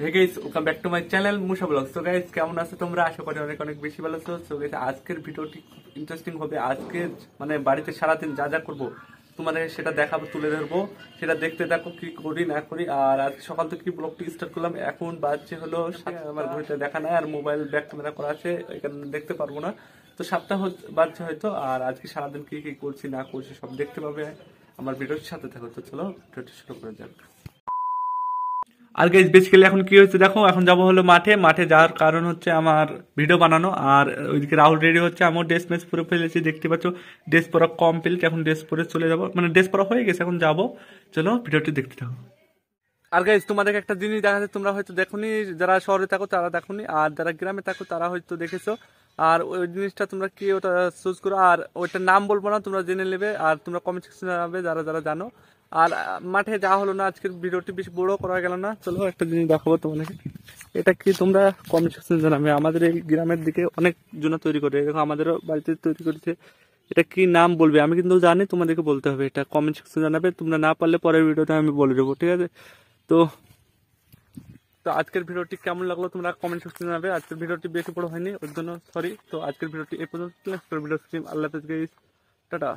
Hey guys, welcome back to my channel Musha vlogs. তো guys, কেমন আছো তোমরা? আশা করি অনেক অনেক বেশি ভালো আছো। তো গাইস, আজকের ভিডিওটি খুব ইন্টারেস্টিং হবে। আজকে মানে বাড়িতে সারাদিন যা যা করবো তোমাদের সেটা দেখাবো, তুলে ধরবো। সেটা দেখতে থাকো, কি করি না করি। আর আজ সকাল থেকে ব্লগটি স্টার্ট করলাম। এখন বাজছে হলো আমার ঘড়িতে দেখা নাই, আর মোবাইল ব্যাক ক্যামেরা করা আছে, এই কারণে দেখতে পারবো না। তো 7টা বাজছে হয়তো। আর আজকে সারাদিন কি কি করছি না করছি সব দেখতে পাবে আমার ভিডিওর সাথে। থাকো। তো চলো ভিডিওটি শুরু করে যাক। আর গাইস, বেসিক্যালি এখন কি হচ্ছে দেখো, এখন যাব হলো মাঠে। মাঠে যাওয়ার কারণ হচ্ছে আমার ভিডিও বানানো। আর ওইদিকে রাহুল রেডি হচ্ছে, আমিও ড্রেস মেস পরে ফেলেছি, দেখতে পাচ্ছ। ড্রেস পরা কমপ্লিট, এখন ড্রেস পরে চলে যাব, মানে ড্রেস পরা হয়ে গেছে, এখন যাব। চলো ভিডিওটি দেখতে থাকো। আর গাইস, তোমাদেরকে একটা জিনিস দেখাচ্ছে, তোমরা হয়তো দেখোনি, যারা শহরে থাকো তারা দেখোনি, আর যারা গ্রামে থাকো তারা হয়তো দেখেছো। আর ওই জিনিসটা তোমরা কি ওটা চুজ করো, আর ওইটার নাম বলবো না, তোমরা জেনে নেবে। আর তোমরা কমেন্ট সেকশনে জানাবে যারা যারা জানো। আর মাঠে যাওয়া হলো না, আজকের ভিডিওটি বেশি বড় করা গেল না। চলো একটা জিনিস দেখাবো তোমাদেরকে। এটা কি তোমরা কমেন্ট সেকশনে জানাবে। আমাদের এই গ্রামের দিকে অনেক জন তৈরি করে, দেখো আমাদেরও বাড়িতে তৈরি করেছে। এটা কি নাম বলবে, আমি কিন্তু জানি, তোমাদেরকে বলতে হবে। এটা কমেন্ট সেকশনে জানাবে, তোমরা না পারলে পরের ভিডিওতে আমি বলে দেবো, ঠিক আছে? তো তো আজকের ভিডিওটি কেমন লাগলো তোমরা কমেন্ট সেকশনে জানাবে। আজকের ভিডিওটি বেশি বড় হয়নি, ওর জন্য সরি। তো আজকের ভিডিওটি এই পর্যন্ত। ভিডিও স্ট্রিম, আল্লাহ হাফেজ গাইস, টাটা।